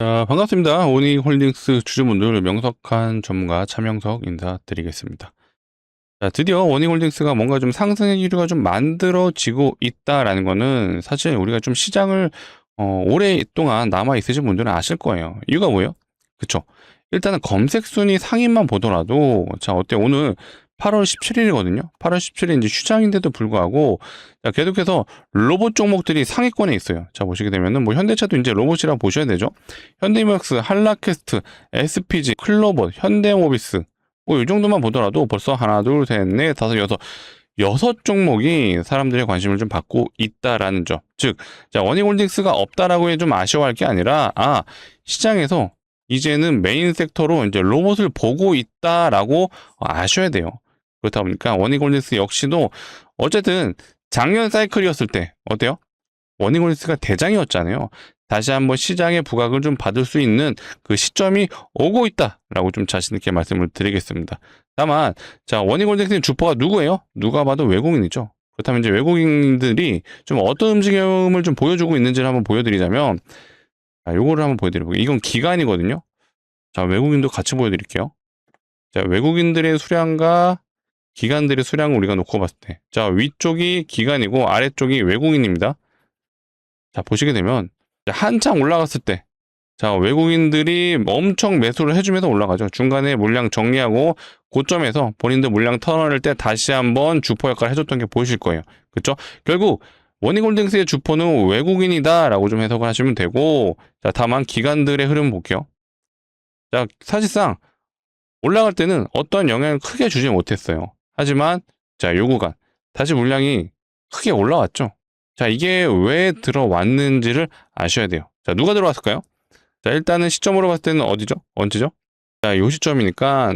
자, 반갑습니다. 원익홀딩스 주주분들 명석한 전문가 차명석 인사드리겠습니다. 자, 드디어 원익홀딩스가 뭔가 좀 상승의 기류가 좀 만들어지고 있다라는 거는 사실 우리가 좀 시장을 오랫동안 남아 있으신 분들은 아실 거예요. 이유가 뭐예요? 그쵸? 일단은 검색 순위 상위만 보더라도 자, 어때요? 오늘 8월 17일이거든요. 8월 17일 이제 휴장인데도 불구하고 자, 계속해서 로봇 종목들이 상위권에 있어요. 자, 보시게 되면은 뭐 현대차도 이제 로봇이라고 보셔야 되죠. 현대이맥스, 한라캐스트, SPG, 클로버, 현대모비스 뭐 이 정도만 보더라도 벌써 하나, 둘, 셋, 넷, 다섯, 여섯 종목이 사람들의 관심을 좀 받고 있다라는 점. 즉, 자, 원익홀딩스가 없다라고 좀 아쉬워할 게 아니라, 시장에서 이제는 메인 섹터로 이제 로봇을 보고 있다라고 아셔야 돼요. 그렇다 보니까 원익홀딩스 역시도 어쨌든 작년 사이클이었을 때 어때요? 원익홀딩스가 대장이었잖아요. 다시 한번 시장의 부각을 좀 받을 수 있는 그 시점이 오고 있다라고 좀 자신 있게 말씀을 드리겠습니다. 다만 자, 원익홀딩스의 주포가 누구예요? 누가 봐도 외국인이죠. 그렇다면 이제 외국인들이 좀 어떤 움직임을 좀 보여주고 있는지를 한번 보여드리자면 요거를 한번 보여드려볼게요. 이건 기간이거든요. 자, 외국인도 같이 보여드릴게요. 자, 외국인들의 수량과 기관들의 수량을 우리가 놓고 봤을 때, 자, 위쪽이 기관이고 아래쪽이 외국인입니다. 자, 보시게 되면 한창 올라갔을 때, 자, 외국인들이 엄청 매수를 해주면서 올라가죠. 중간에 물량 정리하고 고점에서 본인들 물량 턴할 때 다시 한번 주포 역할을 해줬던 게 보이실 거예요. 그렇죠? 결국 원익홀딩스의 주포는 외국인이다라고 좀 해석을 하시면 되고, 자, 다만 기관들의 흐름 볼게요. 자, 사실상 올라갈 때는 어떤 영향을 크게 주지 못했어요. 하지만 자, 요 구간 다시 물량이 크게 올라왔죠. 자, 이게 왜 들어왔는지를 아셔야 돼요. 자, 누가 들어왔을까요? 자, 일단은 시점으로 봤을 때는 어디죠? 언제죠? 자, 요 시점이니까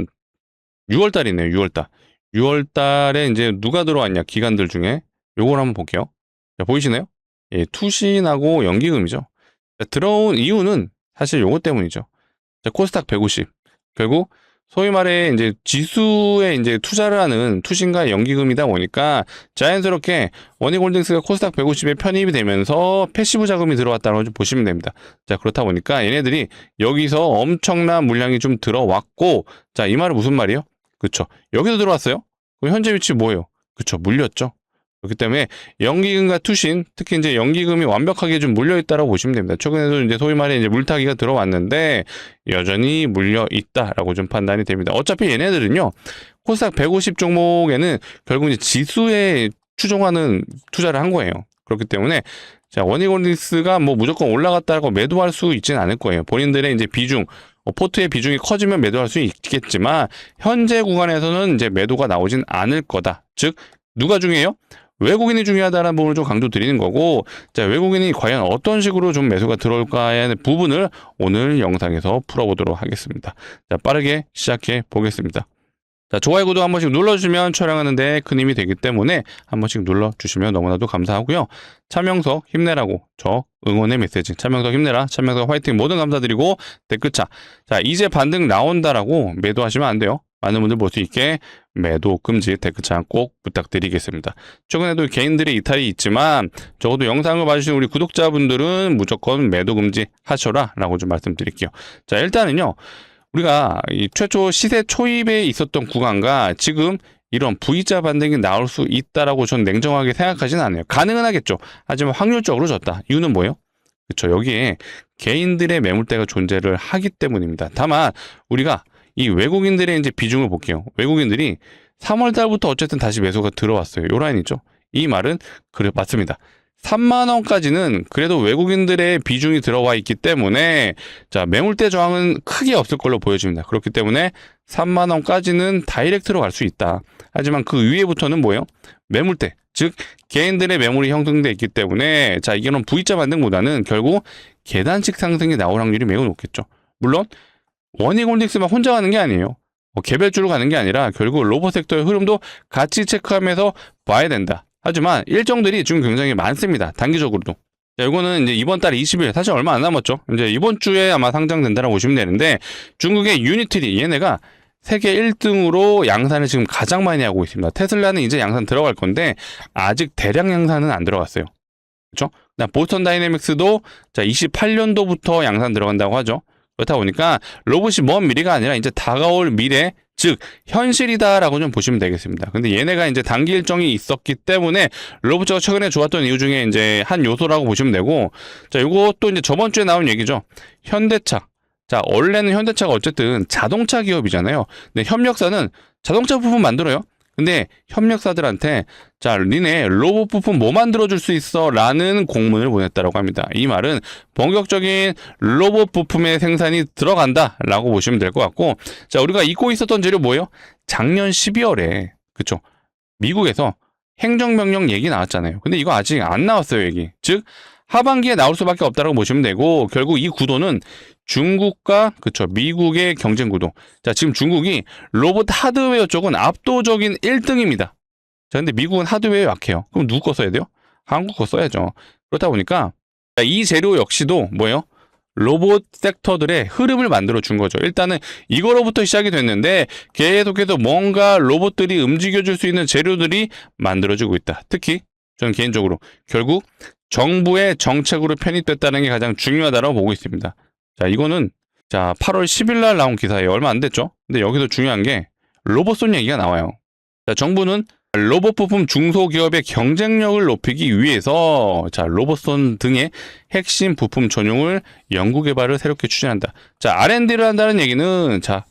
6월 달이네요. 6월 달. 6월 달에 이제 누가 들어왔냐? 기관들 중에 요걸 한번 볼게요. 자, 보이시나요? 예, 투신하고 연기금이죠. 자, 들어온 이유는 사실 요것 때문이죠. 자, 코스닥 150. 결국 소위 말해 이제 지수에 이제 투자를 하는 투신과 연기금이다 보니까 자연스럽게 원익홀딩스가 코스닥 150에 편입이 되면서 패시브 자금이 들어왔다고 좀 보시면 됩니다. 자, 그렇다 보니까 얘네들이 여기서 엄청난 물량이 좀 들어왔고, 자, 이 말은 무슨 말이에요? 그쵸? 여기서 들어왔어요? 그럼 현재 위치 뭐예요? 그쵸? 물렸죠? 그렇기 때문에 연기금과 투신, 특히 이제 연기금이 완벽하게 좀 물려 있다라고 보시면 됩니다. 최근에도 이제 소위 말해 이제 물타기가 들어왔는데 여전히 물려 있다라고 좀 판단이 됩니다. 어차피 얘네들은요, 코스닥 150 종목에는 결국 이제 지수에 추종하는 투자를 한 거예요. 그렇기 때문에 자, 원익홀딩스가 뭐 무조건 올라갔다고 매도할 수 있지는 않을 거예요. 본인들의 이제 비중, 포트의 비중이 커지면 매도할 수 있겠지만 현재 구간에서는 이제 매도가 나오진 않을 거다. 즉 누가 중요해요? 외국인이 중요하다는 부분을 좀 강조 드리는 거고, 자, 외국인이 과연 어떤 식으로 좀 매수가 들어올까의 부분을 오늘 영상에서 풀어보도록 하겠습니다. 자, 빠르게 시작해 보겠습니다. 자, 좋아요, 구독 한 번씩 눌러주시면 촬영하는데 큰 힘이 되기 때문에 한 번씩 눌러주시면 너무나도 감사하고요. 차명석 힘내라고 저 응원의 메시지, 차명석 힘내라, 차명석 화이팅 모든 감사드리고 댓글차. 자, 이제 반등 나온다라고 매도하시면 안 돼요. 많은 분들 볼 수 있게 매도 금지 댓글창 꼭 부탁드리겠습니다. 최근에도 개인들의 이탈이 있지만 적어도 영상을 봐주신 우리 구독자분들은 무조건 매도 금지 하셔라 라고 좀 말씀드릴게요. 자, 일단은요, 우리가 이 최초 시세 초입에 있었던 구간과 지금 이런 V자 반등이 나올 수 있다라고 전 냉정하게 생각하지는 않아요. 가능은 하겠죠. 하지만 확률적으로 졌다. 이유는 뭐예요? 그렇죠. 여기에 개인들의 매물대가 존재를 하기 때문입니다. 다만 우리가 이 외국인들의 이제 비중을 볼게요. 외국인들이 3월 달부터 어쨌든 다시 매수가 들어왔어요. 요 라인 있죠. 이 말은 그래 맞습니다. 3만 원까지는 그래도 외국인들의 비중이 들어와 있기 때문에 자, 매물대 저항은 크게 없을 걸로 보여집니다. 그렇기 때문에 3만 원까지는 다이렉트로 갈 수 있다. 하지만 그 위에부터는 뭐예요? 매물대, 즉 개인들의 매물이 형성돼 있기 때문에 자, 이거는 V자 반등보다는 결국 계단식 상승이 나올 확률이 매우 높겠죠. 물론 원익홀딩스만 혼자 가는 게 아니에요. 개별주로 가는 게 아니라 결국 로봇 섹터의 흐름도 같이 체크하면서 봐야 된다. 하지만 일정들이 지금 굉장히 많습니다. 단기적으로도. 자, 이거는 이제 이번 달 20일, 사실 얼마 안 남았죠. 이제 이번 주에 아마 상장된다라고 보시면 되는데, 중국의 유니트리, 얘네가 세계 1등으로 양산을 지금 가장 많이 하고 있습니다. 테슬라는 이제 양산 들어갈 건데, 아직 대량 양산은 안 들어갔어요. 그렇죠? 그다음 보스턴 다이내믹스도 자 28년도부터 양산 들어간다고 하죠. 그렇다 보니까 로봇이 먼 미래가 아니라 이제 다가올 미래, 즉 현실이다라고 좀 보시면 되겠습니다. 근데 얘네가 이제 단기 일정이 있었기 때문에 로봇가 최근에 좋았던 이유 중에 이제 한 요소라고 보시면 되고, 자 요것도 이제 저번 주에 나온 얘기죠. 현대차. 자 원래는 현대차가 어쨌든 자동차 기업이잖아요. 근데 협력사는 자동차 부품 만들어요. 근데 협력사들한테 자 니네 로봇 부품 뭐 만들어줄 수 있어? 라는 공문을 보냈다라고 합니다. 이 말은 본격적인 로봇 부품의 생산이 들어간다 라고 보시면 될 것 같고, 자 우리가 잊고 있었던 재료 뭐예요? 작년 12월에 그쵸, 미국에서 행정명령 얘기 나왔잖아요. 근데 이거 아직 안 나왔어요. 얘기 즉 하반기에 나올 수밖에 없다고 보시면 되고, 결국 이 구도는 중국과 그쵸 미국의 경쟁 구도. 자 지금 중국이 로봇 하드웨어 쪽은 압도적인 1등입니다. 자 근데 미국은 하드웨어에 약해요. 그럼 누구 거 써야 돼요? 한국 거 써야죠. 그렇다 보니까 이 재료 역시도 뭐예요? 로봇 섹터들의 흐름을 만들어 준 거죠. 일단은 이거로부터 시작이 됐는데 계속해서 뭔가 로봇들이 움직여줄 수 있는 재료들이 만들어지고 있다. 특히 저는 개인적으로 결국 정부의 정책으로 편입됐다는 게 가장 중요하다고 보고 있습니다. 자, 이거는 자 8월 10일 날 나온 기사예요. 얼마 안 됐죠? 근데 여기서 중요한 게 로봇손 얘기가 나와요. 자, 정부는 로봇 부품 중소기업의 경쟁력을 높이기 위해서 자 로봇손 등의 핵심 부품 전용을 연구 개발을 새롭게 추진한다. 자 R&D를 한다는 얘기는 자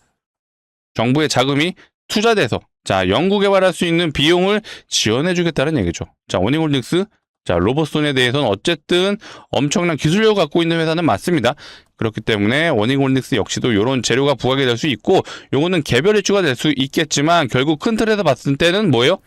정부의 자금이 투자돼서 자 연구 개발할 수 있는 비용을 지원해 주겠다는 얘기죠. 자 원익홀딩스 자 로봇손에 대해서는 어쨌든 엄청난 기술력을 갖고 있는 회사는 맞습니다. 그렇기 때문에 원익홀딩스 역시도 이런 재료가 부각이 될 수 있고, 요거는 개별 이슈가 될 수 있겠지만 결국 큰 틀에서 봤을 때는 뭐예요?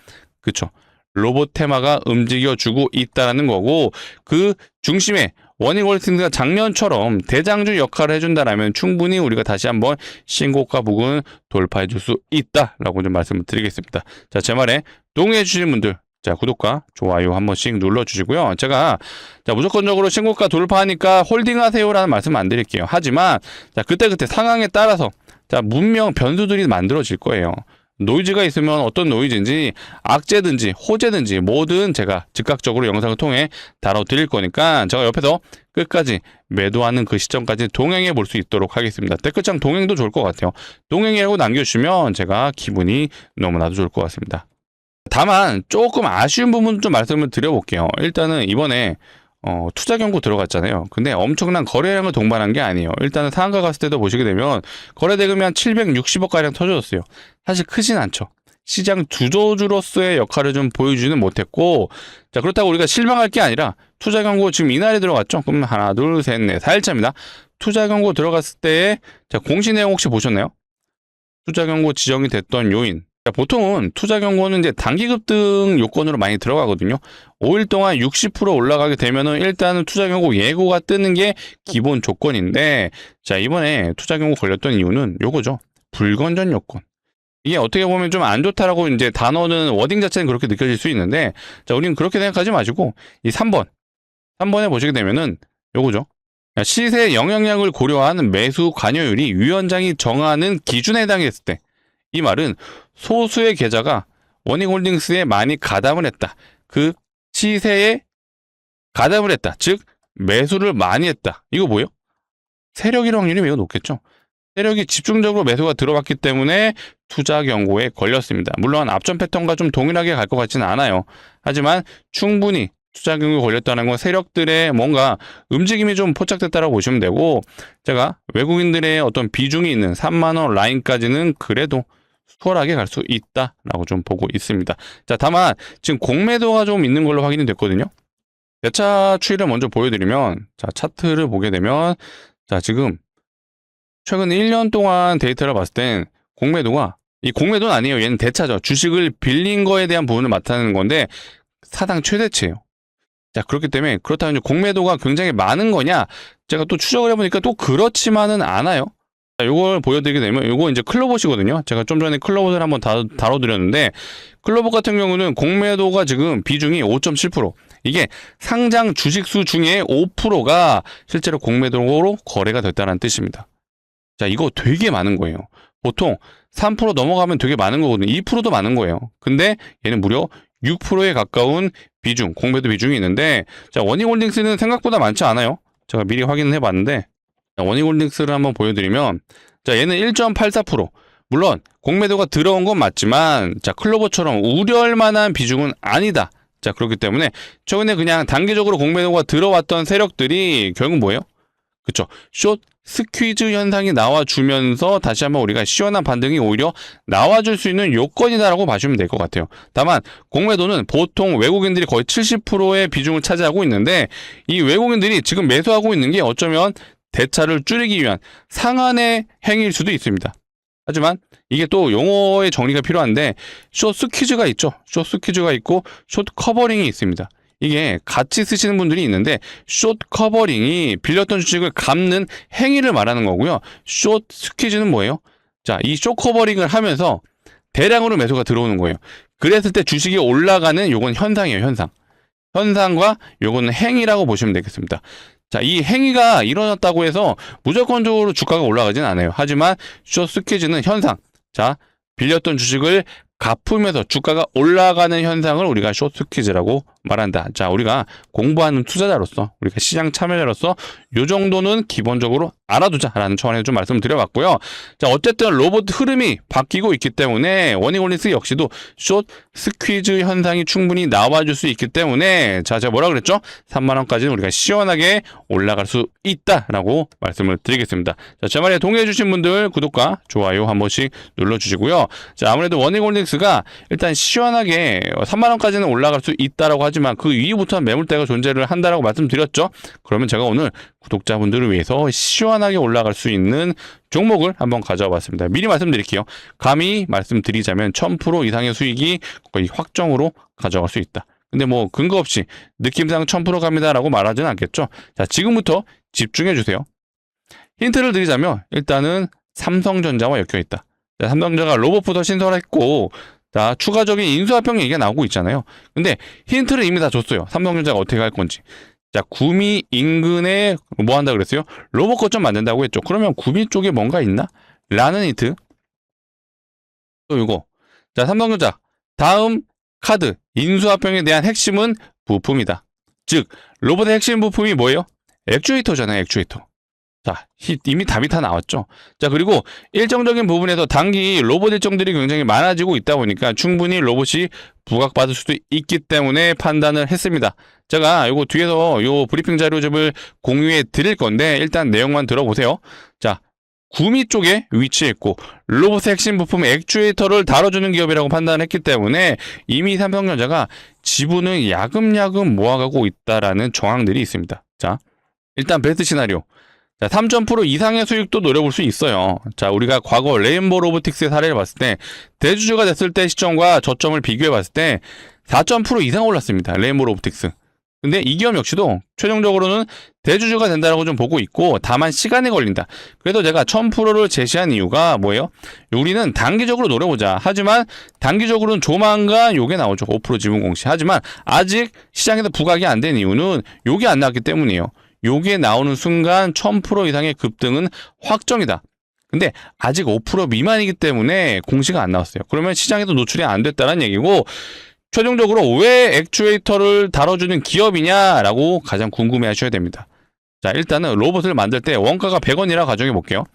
그쵸, 로봇 테마가 움직여주고 있다는 거고, 그 중심에 원익홀딩스가 작년처럼 대장주 역할을 해준다라면 충분히 우리가 다시 한번 신고가 부근 돌파해 줄 수 있다라고 좀 말씀을 드리겠습니다. 자, 제 말에 동의해 주시는 분들 자 구독과 좋아요 한 번씩 눌러주시고요. 제가 자 무조건적으로 신고가 돌파하니까 홀딩하세요라는 말씀 안 드릴게요. 하지만 자 그때그때 상황에 따라서 자 문명 변수들이 만들어질 거예요. 노이즈가 있으면 어떤 노이즈인지 악재든지 호재든지 뭐든 제가 즉각적으로 영상을 통해 다뤄드릴 거니까 제가 옆에서 끝까지 매도하는 그 시점까지 동행해 볼 수 있도록 하겠습니다. 댓글창 동행도 좋을 것 같아요. 동행이라고 남겨주시면 제가 기분이 너무나도 좋을 것 같습니다. 다만 조금 아쉬운 부분 좀 말씀을 드려볼게요. 일단은 이번에 투자 경고 들어갔잖아요. 근데 엄청난 거래량을 동반한 게 아니에요. 일단은 상한가 갔을 때도 보시게 되면 거래 대금이 한 760억 가량 터졌어요. 사실 크진 않죠. 시장 주도주로서의 역할을 좀 보여주지는 못했고, 자 그렇다고 우리가 실망할 게 아니라 투자 경고 지금 이날에 들어갔죠. 그럼 하나 둘 셋 넷 4일차입니다. 투자 경고 들어갔을 때 자 공시 내용 혹시 보셨나요? 투자 경고 지정이 됐던 요인. 보통은 투자 경고는 이제 단기 급등 요건으로 많이 들어가거든요. 5일 동안 60% 올라가게 되면은 일단은 투자 경고 예고가 뜨는 게 기본 조건인데, 자 이번에 투자 경고 걸렸던 이유는 요거죠. 불건전 요건. 이게 어떻게 보면 좀 안 좋다라고 이제 단어는 워딩 자체는 그렇게 느껴질 수 있는데, 자 우리는 그렇게 생각하지 마시고 이 3번에 보시게 되면은 요거죠. 시세 영향력을 고려한 매수 관여율이 위원장이 정하는 기준에 해당했을 때, 이 말은 소수의 계좌가 원익홀딩스에 많이 가담을 했다. 그 시세에 가담을 했다. 즉 매수를 많이 했다. 이거 뭐예요? 세력일 확률이 매우 높겠죠. 세력이 집중적으로 매수가 들어왔기 때문에 투자 경고에 걸렸습니다. 물론 앞전 패턴과 좀 동일하게 갈 것 같지는 않아요. 하지만 충분히 투자 경고에 걸렸다는 건 세력들의 뭔가 움직임이 좀 포착됐다고 보시면 되고, 제가 외국인들의 어떤 비중이 있는 3만 원 라인까지는 그래도 수월하게 갈 수 있다라고 좀 보고 있습니다. 자, 다만 지금 공매도가 좀 있는 걸로 확인이 됐거든요. 대차 추이를 먼저 보여드리면, 자 차트를 보게 되면 자 지금 최근 1년 동안 데이터를 봤을 땐 공매도가, 이 공매도는 아니에요. 얘는 대차죠. 주식을 빌린 거에 대한 부분을 나타내는 건데 사상 최대치예요. 자 그렇기 때문에 그렇다면 공매도가 굉장히 많은 거냐? 제가 또 추적을 해보니까 또 그렇지만은 않아요. 자, 요걸 보여드리게 되면 요거 이제 클로봇이거든요. 제가 좀 전에 클로봇을 한번 다뤄드렸는데, 클로봇 같은 경우는 공매도가 지금 비중이 5.7%. 이게 상장 주식수 중에 5%가 실제로 공매도로 거래가 됐다는 뜻입니다. 자, 이거 되게 많은 거예요. 보통 3% 넘어가면 되게 많은 거거든요. 2%도 많은 거예요. 근데 얘는 무려 6%에 가까운 비중, 공매도 비중이 있는데, 자, 원익홀딩스는 생각보다 많지 않아요. 제가 미리 확인을 해봤는데, 원익홀딩스를 한번 보여드리면, 자, 얘는 1.84%. 물론 공매도가 들어온 건 맞지만, 자, 클로버처럼 우려할 만한 비중은 아니다. 자, 그렇기 때문에 최근에 그냥 단기적으로 공매도가 들어왔던 세력들이 결국 뭐예요? 그쵸? 숏 스퀴즈 현상이 나와주면서 다시 한번 우리가 시원한 반등이 오히려 나와줄 수 있는 요건이다라고 봐주면 될 것 같아요. 다만 공매도는 보통 외국인들이 거의 70%의 비중을 차지하고 있는데, 이 외국인들이 지금 매수하고 있는 게 어쩌면 대차를 줄이기 위한 상한의 행위일 수도 있습니다. 하지만 이게 또 용어의 정리가 필요한데, 숏 스퀴즈가 있죠. 숏 스퀴즈가 있고 숏 커버링이 있습니다. 이게 같이 쓰시는 분들이 있는데, 숏 커버링이 빌렸던 주식을 갚는 행위를 말하는 거고요. 숏 스퀴즈는 뭐예요? 자, 이 숏 커버링을 하면서 대량으로 매수가 들어오는 거예요. 그랬을 때 주식이 올라가는 요건 현상이에요, 현상. 현상과 요거는 행위라고 보시면 되겠습니다. 자, 이 행위가 일어났다고 해서 무조건적으로 주가가 올라가진 않아요. 하지만 숏 스퀴즈는 현상. 자, 빌렸던 주식을 갚으면서 주가가 올라가는 현상을 우리가 숏 스퀴즈라고 말한다. 자, 우리가 공부하는 투자자로서, 우리가 시장 참여자로서 요 정도는 기본적으로 알아두자라는 차원에서 좀 말씀을 드려봤고요. 자, 어쨌든 로봇 흐름이 바뀌고 있기 때문에 원익홀딩스 역시도 숏 스퀴즈 현상이 충분히 나와줄 수 있기 때문에, 자, 제가 뭐라 그랬죠? 3만원까지는 우리가 시원하게 올라갈 수 있다라고 말씀을 드리겠습니다. 자, 제 말에 동의해주신 분들 구독과 좋아요 한 번씩 눌러주시고요. 자, 아무래도 원익홀딩스가 일단 시원하게 3만원까지는 올라갈 수 있다라고 하지만 그 이후부터는 매물대가 존재를 한다라고 말씀드렸죠. 그러면 제가 오늘 구독자분들을 위해서 시원하게 올라갈 수 있는 종목을 한번 가져와 봤습니다. 미리 말씀드릴게요. 감히 말씀드리자면 1000% 이상의 수익이 거의 확정으로 가져갈 수 있다. 근데 뭐 근거 없이 느낌상 1000% 갑니다라고 말하지는 않겠죠. 자, 지금부터 집중해 주세요. 힌트를 드리자면 일단은 삼성전자와 엮여 있다. 자, 삼성전자가 로봇부터 신설했고, 자, 추가적인 인수합병 얘기가 나오고 있잖아요. 근데 힌트를 이미 다 줬어요. 삼성전자가 어떻게 할 건지. 자, 구미 인근에 뭐 한다 그랬어요? 로봇 거점 만든다고 했죠. 그러면 구미 쪽에 뭔가 있나? 라는 힌트. 또 이거. 자, 삼성전자. 다음 카드. 인수합병에 대한 핵심은 부품이다. 즉, 로봇의 핵심 부품이 뭐예요? 액추에이터잖아요, 액추에이터. 자, 이미 답이 다 나왔죠. 자, 그리고 일정적인 부분에서 단기 로봇 일정들이 굉장히 많아지고 있다 보니까 충분히 로봇이 부각받을 수도 있기 때문에 판단을 했습니다. 제가 이거 뒤에서 요 브리핑 자료집을 공유해 드릴 건데 일단 내용만 들어보세요. 자, 구미 쪽에 위치했고 로봇의 핵심 부품 액추에이터를 다뤄주는 기업이라고 판단했기 때문에 이미 삼성전자가 지분을 야금야금 모아가고 있다라는 정황들이 있습니다. 자, 일단 베스트 시나리오. 자, 3% 이상의 수익도 노려볼 수 있어요. 자, 우리가 과거 레인보우 로보틱스의 사례를 봤을 때 대주주가 됐을 때 시점과 저점을 비교해 봤을 때 4% 이상 올랐습니다. 레인보우 로보틱스. 근데 이 기업 역시도 최종적으로는 대주주가 된다라고 좀 보고 있고, 다만 시간이 걸린다. 그래서 제가 1000%를 제시한 이유가 뭐예요? 우리는 단기적으로 노려보자. 하지만 단기적으로는 조만간 요게 나오죠. 5% 지분 공시. 하지만 아직 시장에서 부각이 안 된 이유는 요게 안 나왔기 때문이에요. 요게 나오는 순간 1000% 이상의 급등은 확정이다. 근데 아직 5% 미만이기 때문에 공시가 안 나왔어요. 그러면 시장에도 노출이 안 됐다는 얘기고, 최종적으로 왜 액추에이터를 다뤄주는 기업이냐라고 가장 궁금해 하셔야 됩니다. 자, 일단은 로봇을 만들 때 원가가 100원이라 가정해 볼게요.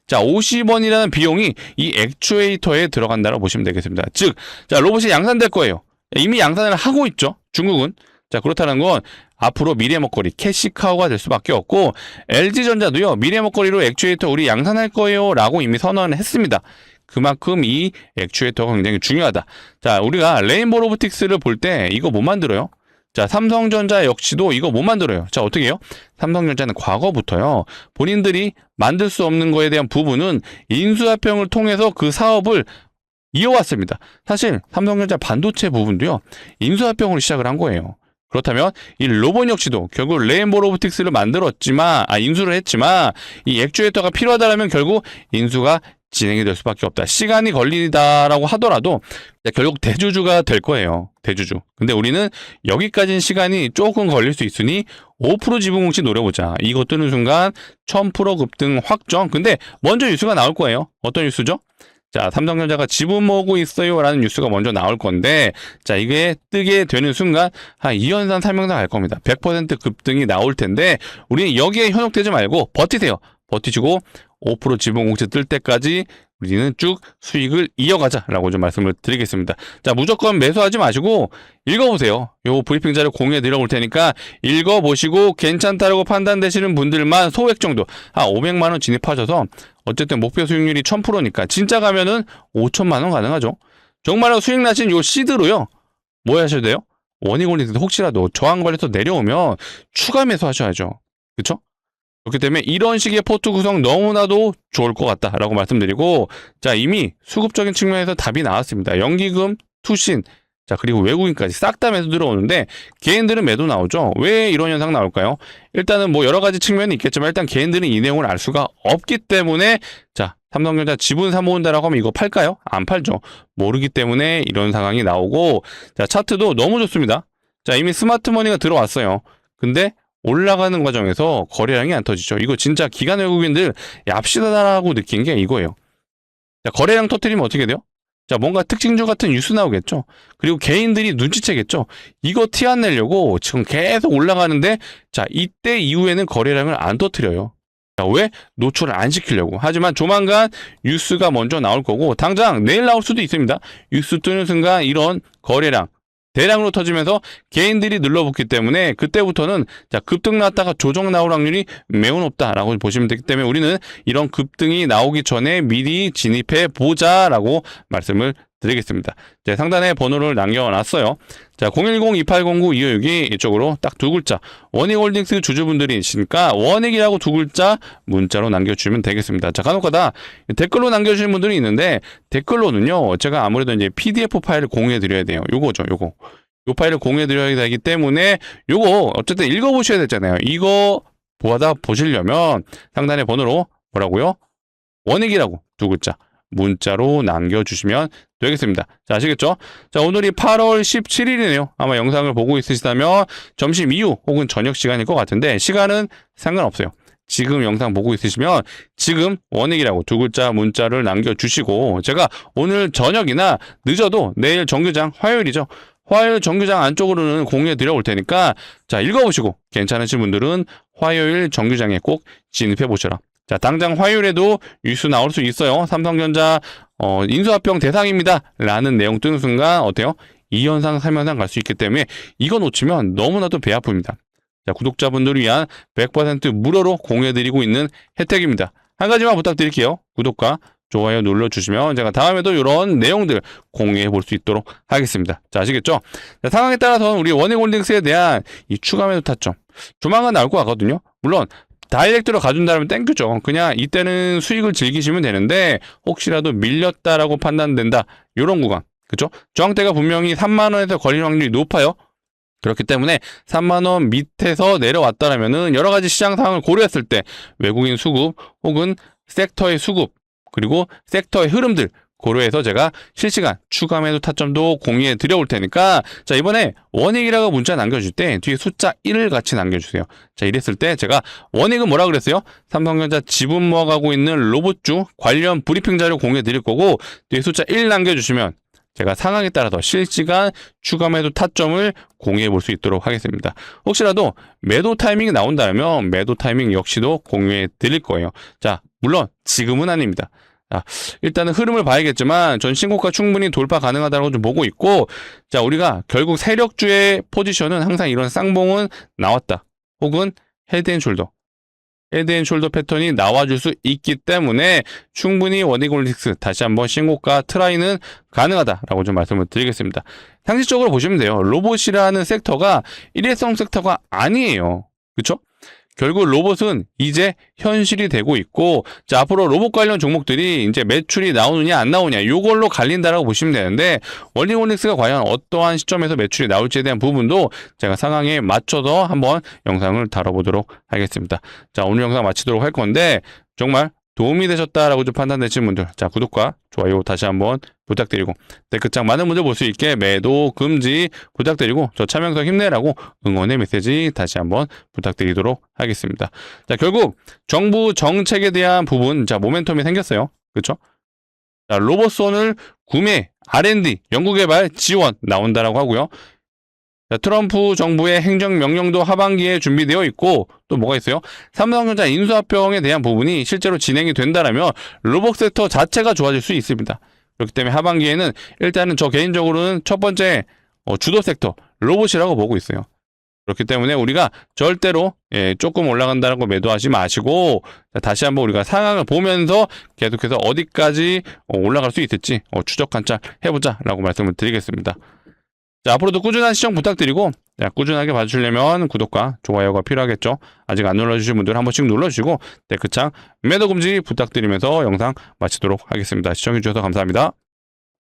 자, 50원이라는 비용이 이 액추에이터에 들어간다고 보시면 되겠습니다. 즉, 자, 로봇이 양산될 거예요. 이미 양산을 하고 있죠, 중국은. 자, 그렇다는 건 앞으로 미래 먹거리, 캐시카우가 될 수밖에 없고, LG전자도요, 미래 먹거리로 액추에이터 우리 양산할 거예요 라고 이미 선언을 했습니다. 그만큼 이 액추에이터가 굉장히 중요하다. 자, 우리가 레인보우 로보틱스를 볼 때 이거 못 만들어요. 자, 삼성전자 역시도 이거 못 만들어요. 자, 어떻게 해요? 삼성전자는 과거부터요, 본인들이 만들 수 없는 거에 대한 부분은 인수합병을 통해서 그 사업을 이어왔습니다. 사실 삼성전자 반도체 부분도요, 인수합병으로 시작을 한 거예요. 그렇다면 이 로봇 역시도 결국 레인보우 로보틱스를 인수를 했지만 이 액추에이터가 필요하다면 결국 인수가 진행이 될 수밖에 없다. 시간이 걸리다라고 하더라도 결국 대주주가 될 거예요. 대주주. 근데 우리는 여기까지는 시간이 조금 걸릴 수 있으니 5% 지분 공시 노려보자. 이거 뜨는 순간 1000% 급등 확정. 근데 먼저 뉴스가 나올 거예요. 어떤 뉴스죠? 자, 삼성전자가 지분 모으고 있어요 라는 뉴스가 먼저 나올 건데, 자, 이게 뜨게 되는 순간 한 2연산 3연산 갈 겁니다. 100% 급등이 나올 텐데 우리는 여기에 현혹되지 말고 버티세요. 버티시고 5% 지분 공시 뜰 때까지 우리는 쭉 수익을 이어가자라고 좀 말씀을 드리겠습니다. 자, 무조건 매수하지 마시고 읽어보세요. 요 브리핑 자료 공유해 드려볼 테니까 읽어보시고 괜찮다라고 판단되시는 분들만 소액 정도 한 500만 원 진입하셔서 어쨌든 목표 수익률이 1000%니까 진짜 가면은 5천만 원 가능하죠. 정말로 수익 나신 요 시드로요. 뭐 하셔야 돼요? 원익올리스도 혹시라도 저항 걸려서 내려오면 추가 매수하셔야죠. 그쵸? 그렇기 때문에 이런 식의 포트 구성 너무나도 좋을 것 같다라고 말씀드리고, 자, 이미 수급적인 측면에서 답이 나왔습니다. 연기금, 투신, 자, 그리고 외국인까지 싹 다 매수 들어오는데 개인들은 매도 나오죠. 왜 이런 현상 나올까요? 일단은 뭐 여러 가지 측면이 있겠지만 일단 개인들은 이 내용을 알 수가 없기 때문에, 자, 삼성전자 지분 사 모은다라고 하면 이거 팔까요? 안 팔죠. 모르기 때문에 이런 상황이 나오고, 자, 차트도 너무 좋습니다. 자, 이미 스마트머니가 들어왔어요. 근데 올라가는 과정에서 거래량이 안 터지죠. 이거 진짜 기관 외국인들 얍시다라고 느낀 게 이거예요. 자, 거래량 터뜨리면 어떻게 돼요? 자, 뭔가 특징주 같은 뉴스 나오겠죠. 그리고 개인들이 눈치채겠죠. 이거 티 안 내려고 지금 계속 올라가는데, 자, 이때 이후에는 거래량을 안 터뜨려요. 자, 왜? 노출을 안 시키려고. 하지만 조만간 뉴스가 먼저 나올 거고, 당장 내일 나올 수도 있습니다. 뉴스 뜨는 순간 이런 거래량 대량으로 터지면서 개인들이 눌러붙기 때문에 그때부터는, 자, 급등 났다가 조정 나올 확률이 매우 높다라고 보시면 되기 때문에 우리는 이런 급등이 나오기 전에 미리 진입해 보자라고 말씀을 드리겠습니다. 제 상단에 번호를 남겨놨어요. 자, 010-2809-2562 이쪽으로 딱 두 글자 원익홀딩스 주주분들이시니까 원익이라고 두 글자 문자로 남겨주시면 되겠습니다. 자, 간혹가다 댓글로 남겨주시는 분들이 있는데 댓글로는요 제가 아무래도 이제 PDF 파일을 공유해 드려야 돼요. 요거죠, 요거. 요 파일을 공유해 드려야 되기 때문에 요거 어쨌든 읽어보셔야 되잖아요. 이거 보다 보시려면 상단의 번호로 뭐라고요? 원익이라고 두 글자 문자로 남겨주시면 되겠습니다. 자, 아시겠죠? 자, 오늘이 8월 17일이네요. 아마 영상을 보고 있으시다면 점심 이후 혹은 저녁 시간일 것 같은데 시간은 상관없어요. 지금 영상 보고 있으시면 지금 원익이라고 두 글자 문자를 남겨주시고 제가 오늘 저녁이나 늦어도 내일 정규장 화요일이죠. 화요일 정규장 안쪽으로는 공유해 드려 올 테니까 자, 읽어보시고 괜찮으신 분들은 화요일 정규장에 꼭 진입해 보셔라. 자, 당장 화요일에도 뉴스 나올 수 있어요. 삼성전자 인수합병 대상입니다 라는 내용 뜨는 순간 어때요? 2연상 3연상 갈 수 있기 때문에 이거 놓치면 너무나도 배 아픕니다. 자, 구독자분들을 위한 100% 무료로 공유해드리고 있는 혜택입니다. 한 가지만 부탁드릴게요. 구독과 좋아요 눌러주시면 제가 다음에도 이런 내용들 공유해 볼 수 있도록 하겠습니다. 자, 아시겠죠? 자, 상황에 따라서 우리 원익홀딩스에 대한 이 추가 매도 타점 조만간 나올 것 같거든요. 물론 다이렉트로 가준다면 땡큐죠. 그냥 이때는 수익을 즐기시면 되는데 혹시라도 밀렸다라고 판단된다. 이런 구간. 그쵸? 저항대가 분명히 3만원에서 걸릴 확률이 높아요. 그렇기 때문에 3만원 밑에서 내려왔다라면은 여러 가지 시장 상황을 고려했을 때 외국인 수급 혹은 섹터의 수급 그리고 섹터의 흐름들 고려해서 제가 실시간 추가 매도 타점도 공유해 드려올 테니까 자, 이번에 원익이라고 문자 남겨줄 때 뒤에 숫자 1을 같이 남겨주세요. 자, 이랬을 때 제가 원익은 뭐라 그랬어요? 삼성전자 지분 모아가고 있는 로봇주 관련 브리핑 자료 공유해 드릴 거고 뒤에 숫자 1 남겨주시면 제가 상황에 따라서 실시간 추가 매도 타점을 공유해 볼 수 있도록 하겠습니다. 혹시라도 매도 타이밍이 나온다면 매도 타이밍 역시도 공유해 드릴 거예요. 자, 물론 지금은 아닙니다. 자, 일단은 흐름을 봐야겠지만 전 신고가 충분히 돌파 가능하다고 좀 보고 있고 자, 우리가 결국 세력주의 포지션은 항상 이런 쌍봉은 나왔다. 혹은 헤드앤숄더 패턴이 나와줄 수 있기 때문에 충분히 원익홀딩스 다시 한번 신고가 트라이는 가능하다라고 좀 말씀을 드리겠습니다. 상식적으로 보시면 돼요. 로봇이라는 섹터가 일회성 섹터가 아니에요. 그쵸? 결국 로봇은 이제 현실이 되고 있고 자, 앞으로 로봇 관련 종목들이 이제 매출이 나오느냐 안 나오냐 이걸로 갈린다라고 보시면 되는데 원익홀딩스가 과연 어떠한 시점에서 매출이 나올지에 대한 부분도 제가 상황에 맞춰서 한번 영상을 다뤄보도록 하겠습니다. 자, 오늘 영상 마치도록 할 건데 정말 도움이 되셨다라고 좀 판단되시는 분들 자, 구독과 좋아요 다시 한번 부탁드리고 댓글창 많은 분들 볼 수 있게 매도 금지 부탁드리고 저 차명석 힘내라고 응원의 메시지 다시 한번 부탁드리도록 하겠습니다. 자, 결국 정부 정책에 대한 부분 자, 모멘텀이 생겼어요. 그렇죠? 자, 로봇손을 구매, R&D, 연구개발, 지원 나온다라고 하고요. 자, 트럼프 정부의 행정명령도 하반기에 준비되어 있고 또 뭐가 있어요? 삼성전자 인수합병에 대한 부분이 실제로 진행이 된다라면 로봇 섹터 자체가 좋아질 수 있습니다. 그렇기 때문에 하반기에는 일단은 저 개인적으로는 첫 번째 주도 섹터 로봇이라고 보고 있어요. 그렇기 때문에 우리가 절대로 조금 올라간다는 거 매도하지 마시고 다시 한번 우리가 상황을 보면서 계속해서 어디까지 올라갈 수 있을지 추적 관찰 해보자 라고 말씀을 드리겠습니다. 자, 앞으로도 꾸준한 시청 부탁드리고 꾸준하게 봐주시려면 구독과 좋아요가 필요하겠죠. 아직 안 눌러주신 분들 한 번씩 눌러주시고 댓글창 매도 금지 부탁드리면서 영상 마치도록 하겠습니다. 시청해주셔서 감사합니다.